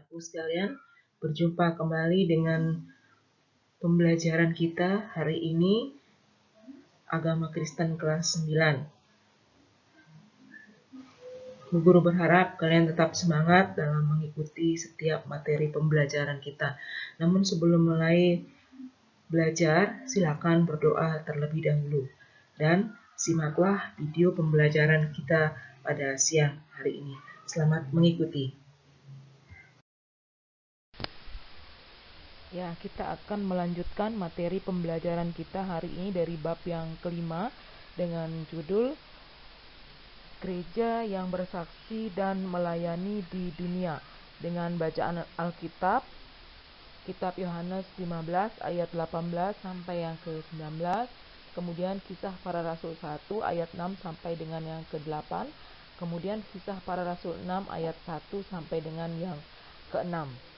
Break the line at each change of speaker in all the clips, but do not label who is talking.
Anak-anakku sekalian, berjumpa kembali dengan pembelajaran kita hari ini, Agama Kristen kelas 9. Bu Guru berharap kalian tetap semangat dalam mengikuti setiap materi pembelajaran kita. Namun sebelum mulai belajar, silakan berdoa terlebih dahulu. Dan simaklah video pembelajaran kita pada siang hari ini. Selamat mengikuti.
Ya, kita akan melanjutkan materi pembelajaran kita hari ini dari bab yang kelima dengan judul Gereja yang Bersaksi dan Melayani di Dunia, dengan bacaan Alkitab, Kitab Yohanes 15 ayat 18 sampai yang ke-19, kemudian Kisah Para Rasul 1 ayat 6 sampai dengan yang ke-8, kemudian Kisah Para Rasul 6 ayat 1 sampai dengan yang ke-6.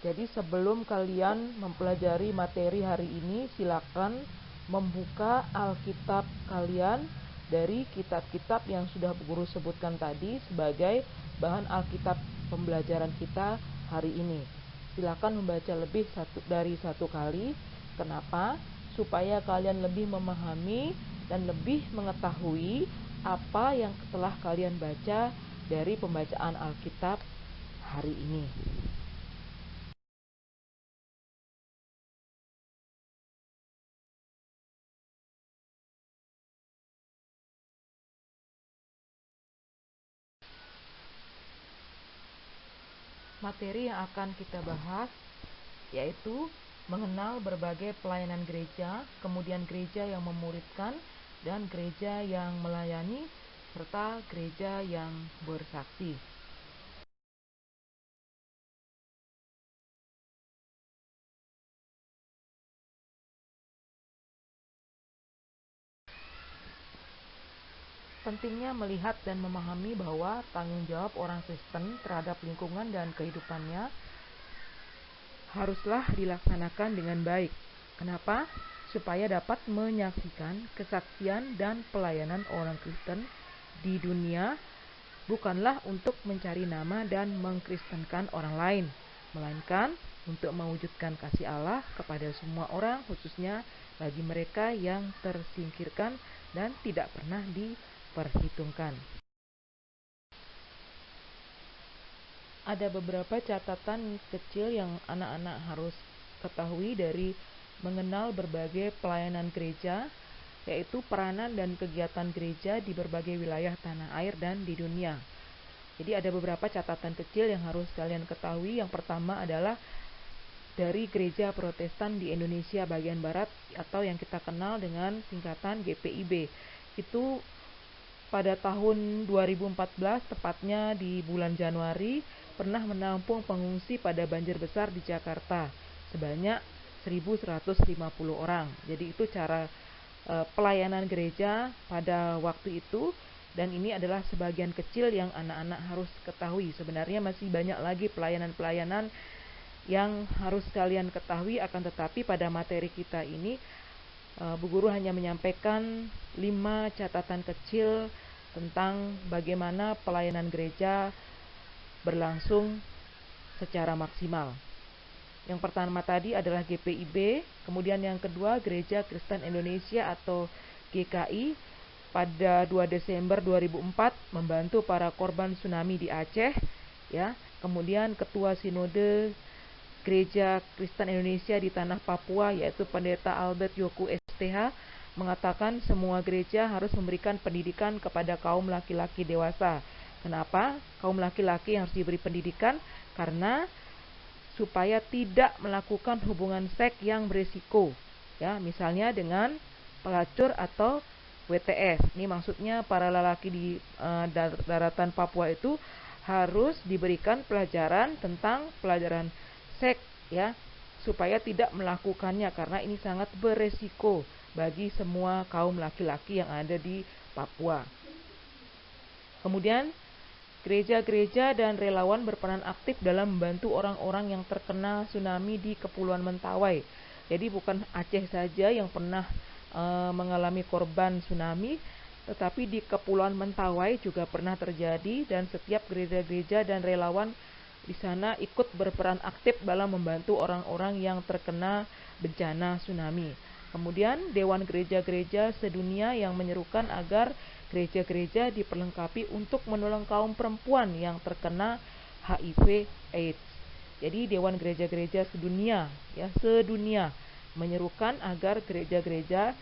Jadi sebelum kalian mempelajari materi hari ini, silakan membuka Alkitab kalian dari kitab-kitab yang sudah Bu Guru sebutkan tadi sebagai bahan Alkitab pembelajaran kita hari ini. Silakan membaca lebih dari satu kali. Kenapa? Supaya kalian lebih memahami dan lebih mengetahui apa yang telah kalian baca dari pembacaan Alkitab hari ini. Materi yang akan kita bahas yaitu mengenal berbagai pelayanan gereja, kemudian gereja yang memuridkan, dan gereja yang melayani, serta gereja yang bersaksi. Pentingnya melihat dan memahami bahwa tanggung jawab orang Kristen terhadap lingkungan dan kehidupannya haruslah dilaksanakan dengan baik. Kenapa? Supaya dapat menyaksikan kesaksian dan pelayanan orang Kristen di dunia bukanlah untuk mencari nama dan mengkristenkan orang lain, melainkan untuk mewujudkan kasih Allah kepada semua orang, khususnya bagi mereka yang tersingkirkan dan tidak pernah diperhitungkan. Ada beberapa catatan kecil yang anak-anak harus ketahui dari mengenal berbagai pelayanan gereja, yaitu peranan dan kegiatan gereja di berbagai wilayah tanah air dan di dunia. Jadi ada beberapa catatan kecil yang harus kalian ketahui. Yang pertama adalah dari Gereja Protestan di Indonesia bagian Barat atau yang kita kenal dengan singkatan GPIB. Itu pada tahun 2014, tepatnya di bulan Januari, pernah menampung pengungsi pada banjir besar di Jakarta sebanyak 1.150 orang. Jadi itu cara pelayanan gereja pada waktu itu, dan ini adalah sebagian kecil yang anak-anak harus ketahui. Sebenarnya masih banyak lagi pelayanan-pelayanan yang harus kalian ketahui, akan tetapi pada materi kita ini Bu Guru hanya menyampaikan 5 catatan kecil tentang bagaimana pelayanan gereja berlangsung secara maksimal. Yang pertama tadi adalah GPIB, kemudian yang kedua Gereja Kristen Indonesia atau GKI pada 2 Desember 2004 membantu para korban tsunami di Aceh, ya. Kemudian Ketua Sinode Gereja Kristen Indonesia di Tanah Papua yaitu Pendeta Albert Yoku STH mengatakan semua gereja harus memberikan pendidikan kepada kaum laki-laki dewasa. Kenapa? Kaum laki-laki yang harus diberi pendidikan karena supaya tidak melakukan hubungan seks yang berisiko, ya, misalnya dengan pelacur atau WTS. Ini maksudnya para lelaki di daratan Papua itu harus diberikan pelajaran tentang pelajaran seks, ya, supaya tidak melakukannya karena ini sangat beresiko bagi semua kaum laki-laki yang ada di Papua. Kemudian gereja-gereja dan relawan berperan aktif dalam membantu orang-orang yang terkena tsunami di Kepulauan Mentawai. Jadi bukan Aceh saja yang pernah mengalami korban tsunami, tetapi di Kepulauan Mentawai juga pernah terjadi, dan setiap gereja-gereja dan relawan di sana ikut berperan aktif dalam membantu orang-orang yang terkena bencana tsunami. Kemudian Dewan Gereja-Gereja sedunia yang menyerukan agar gereja-gereja diperlengkapi untuk menolong kaum perempuan yang terkena HIV/AIDS. Jadi Dewan Gereja-Gereja sedunia, ya sedunia, menyerukan agar gereja-gereja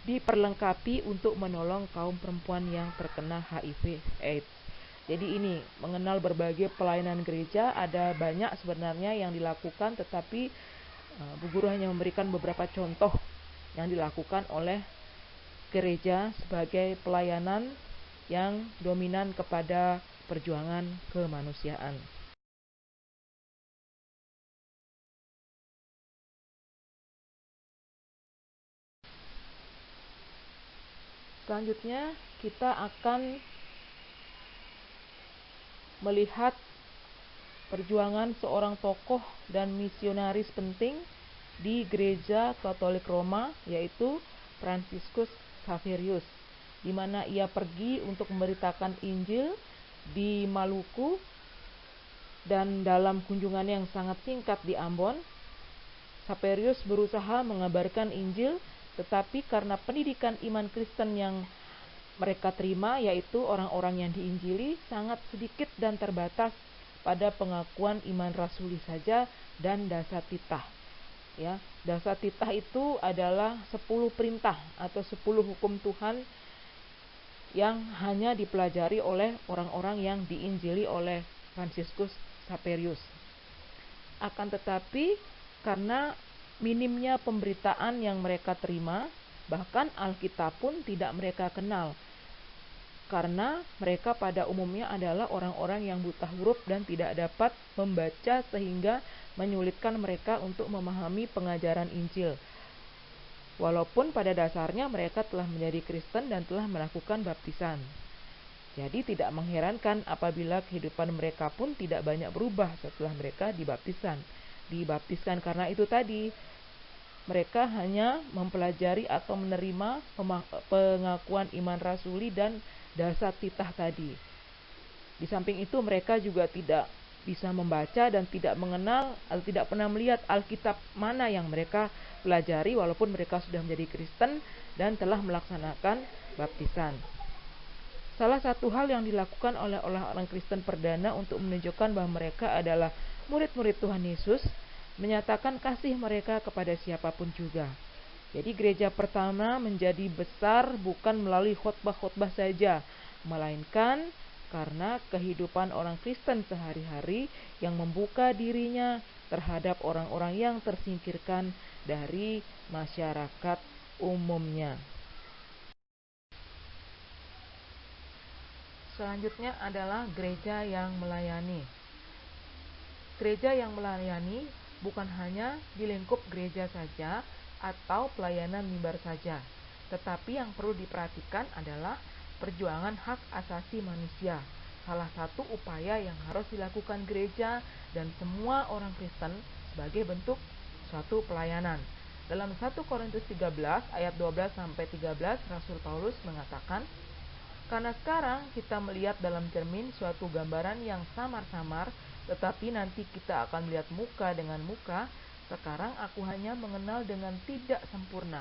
diperlengkapi untuk menolong kaum perempuan yang terkena HIV/AIDS. Jadi ini mengenal berbagai pelayanan gereja, ada banyak sebenarnya yang dilakukan, tetapi Bu Guru hanya memberikan beberapa contoh yang dilakukan oleh gereja sebagai pelayanan yang dominan kepada perjuangan kemanusiaan. Selanjutnya kita akan melihat perjuangan seorang tokoh dan misionaris penting di Gereja Katolik Roma, yaitu Fransiskus Xaverius, di mana ia pergi untuk memberitakan Injil di Maluku, dan dalam kunjungan yang sangat singkat di Ambon, Xaverius berusaha mengabarkan Injil, tetapi karena pendidikan iman Kristen yang mereka terima, yaitu orang-orang yang diinjili, sangat sedikit dan terbatas pada pengakuan iman rasuli saja dan dasatitah. Ya, dasatitah itu adalah 10 perintah atau 10 hukum Tuhan yang hanya dipelajari oleh orang-orang yang diinjili oleh Fransiskus Xaverius. Akan tetapi karena minimnya pemberitaan yang mereka terima, bahkan Alkitab pun tidak mereka kenal, karena mereka pada umumnya adalah orang-orang yang buta huruf dan tidak dapat membaca, sehingga menyulitkan mereka untuk memahami pengajaran Injil. Walaupun pada dasarnya mereka telah menjadi Kristen dan telah melakukan baptisan. Jadi tidak mengherankan apabila kehidupan mereka pun tidak banyak berubah setelah mereka dibaptiskan karena itu tadi, mereka hanya mempelajari atau menerima pengakuan iman rasuli dan dasatitah tadi. Di samping itu mereka juga tidak bisa membaca dan tidak mengenal atau tidak pernah melihat Alkitab mana yang mereka pelajari, walaupun mereka sudah menjadi Kristen dan telah melaksanakan baptisan. Salah satu hal yang dilakukan oleh orang Kristen perdana untuk menunjukkan bahwa mereka adalah murid-murid Tuhan Yesus, menyatakan kasih mereka kepada siapapun juga. Jadi gereja pertama menjadi besar bukan melalui khotbah-khotbah saja, melainkan karena kehidupan orang Kristen sehari-hari yang membuka dirinya terhadap orang-orang yang tersingkirkan dari masyarakat umumnya. Selanjutnya adalah gereja yang melayani. Gereja yang melayani bukan hanya di lingkup gereja saja atau pelayanan mimbar saja, tetapi yang perlu diperhatikan adalah perjuangan hak asasi manusia, salah satu upaya yang harus dilakukan gereja dan semua orang Kristen sebagai bentuk suatu pelayanan. Dalam 1 Korintus 13 ayat 12-13, Rasul Paulus mengatakan, "Karena sekarang kita melihat dalam cermin suatu gambaran yang samar-samar, tetapi nanti kita akan melihat muka dengan muka. Sekarang aku hanya mengenal dengan tidak sempurna,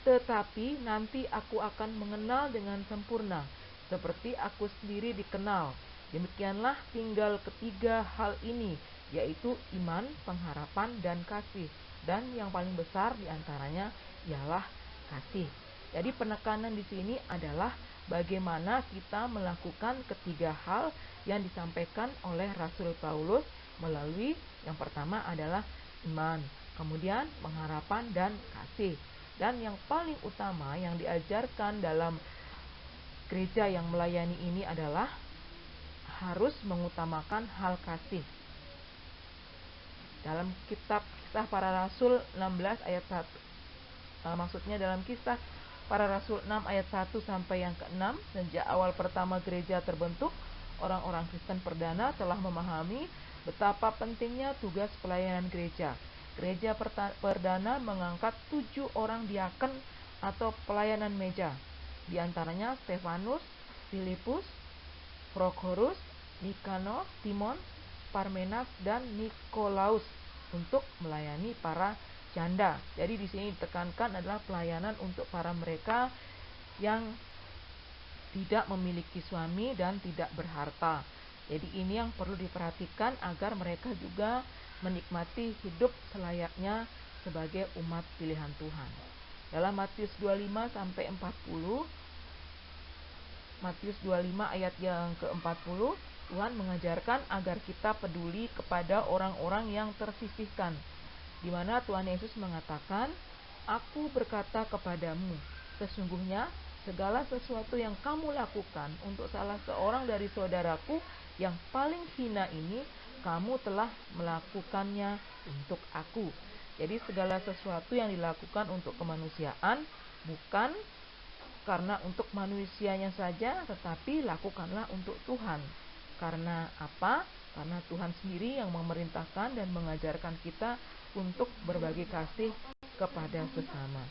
tetapi nanti aku akan mengenal dengan sempurna, seperti aku sendiri dikenal. Demikianlah tinggal ketiga hal ini, yaitu iman, pengharapan, dan kasih. Dan yang paling besar diantaranya ialah kasih." Jadi penekanan di sini adalah bagaimana kita melakukan ketiga hal yang disampaikan oleh Rasul Paulus melalui yang pertama adalah iman, kemudian pengharapan dan kasih. Dan yang paling utama yang diajarkan dalam gereja yang melayani ini adalah harus mengutamakan hal kasih. Dalam kitab Kisah Para Rasul 16 ayat 1, maksudnya dalam Kisah Para Rasul 6 ayat 1 sampai yang ke-6, sejak awal pertama gereja terbentuk, orang-orang Kristen perdana telah memahami betapa pentingnya tugas pelayanan gereja. Gereja perdana mengangkat 7 orang diaken atau pelayanan meja, di antaranya Stefanus, Filipus, Prokhorus, Nikanos, Timon, Parmenas dan Nikolaus untuk melayani para janda. Jadi di sini ditekankan adalah pelayanan untuk para mereka yang tidak memiliki suami dan tidak berharta. Jadi ini yang perlu diperhatikan agar mereka juga menikmati hidup selayaknya sebagai umat pilihan Tuhan. Dalam Matius 25 sampai 40, Matius 25 ayat yang ke-40, Tuhan mengajarkan agar kita peduli kepada orang-orang yang tersisihkan. Di mana Tuhan Yesus mengatakan, "Aku berkata kepadamu, sesungguhnya segala sesuatu yang kamu lakukan untuk salah seorang dari saudaraku yang paling hina ini, kamu telah melakukannya untuk aku." Jadi segala sesuatu yang dilakukan untuk kemanusiaan bukan karena untuk manusianya saja, tetapi lakukanlah untuk Tuhan. Karena apa? Karena Tuhan sendiri yang memerintahkan dan mengajarkan kita untuk berbagi kasih kepada sesama.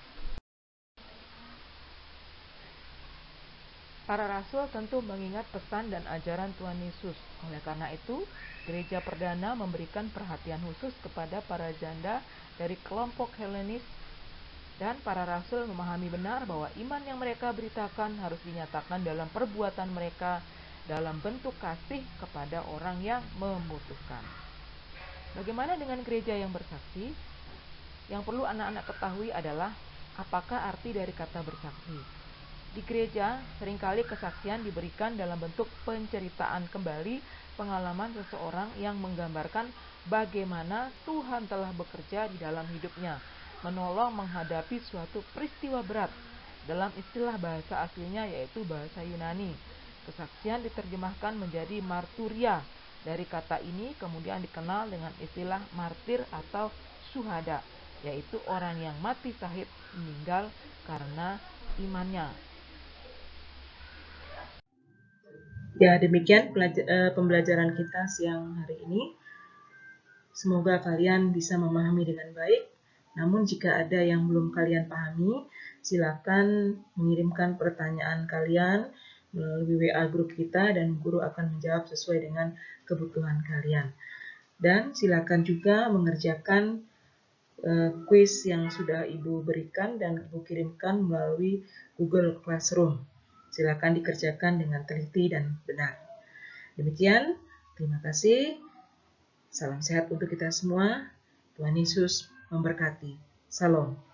Para rasul tentu mengingat pesan dan ajaran Tuhan Yesus. Oleh karena itu, gereja perdana memberikan perhatian khusus kepada para janda dari kelompok Helenis, dan para rasul memahami benar bahwa iman yang mereka beritakan harus dinyatakan dalam perbuatan mereka dalam bentuk kasih kepada orang yang membutuhkan. Bagaimana dengan gereja yang bersaksi? Yang perlu anak-anak ketahui adalah apakah arti dari kata bersaksi. Di gereja, seringkali kesaksian diberikan dalam bentuk penceritaan kembali pengalaman seseorang yang menggambarkan bagaimana Tuhan telah bekerja di dalam hidupnya, menolong menghadapi suatu peristiwa berat. Dalam istilah bahasa aslinya yaitu bahasa Yunani, kesaksian diterjemahkan menjadi marturia. Dari kata ini kemudian dikenal dengan istilah martir atau syuhada, yaitu orang yang mati syahid meninggal karena imannya.
Ya, demikian pembelajaran kita siang hari ini. Semoga kalian bisa memahami dengan baik. Namun jika ada yang belum kalian pahami, silakan mengirimkan pertanyaan kalian melalui WA grup kita dan guru akan menjawab sesuai dengan kebutuhan kalian. Dan silakan juga mengerjakan kuis yang sudah Ibu berikan dan Ibu kirimkan melalui Google Classroom. Silakan dikerjakan dengan teliti dan benar. Demikian, terima kasih. Salam sehat untuk kita semua. Tuhan Yesus memberkati. Salam.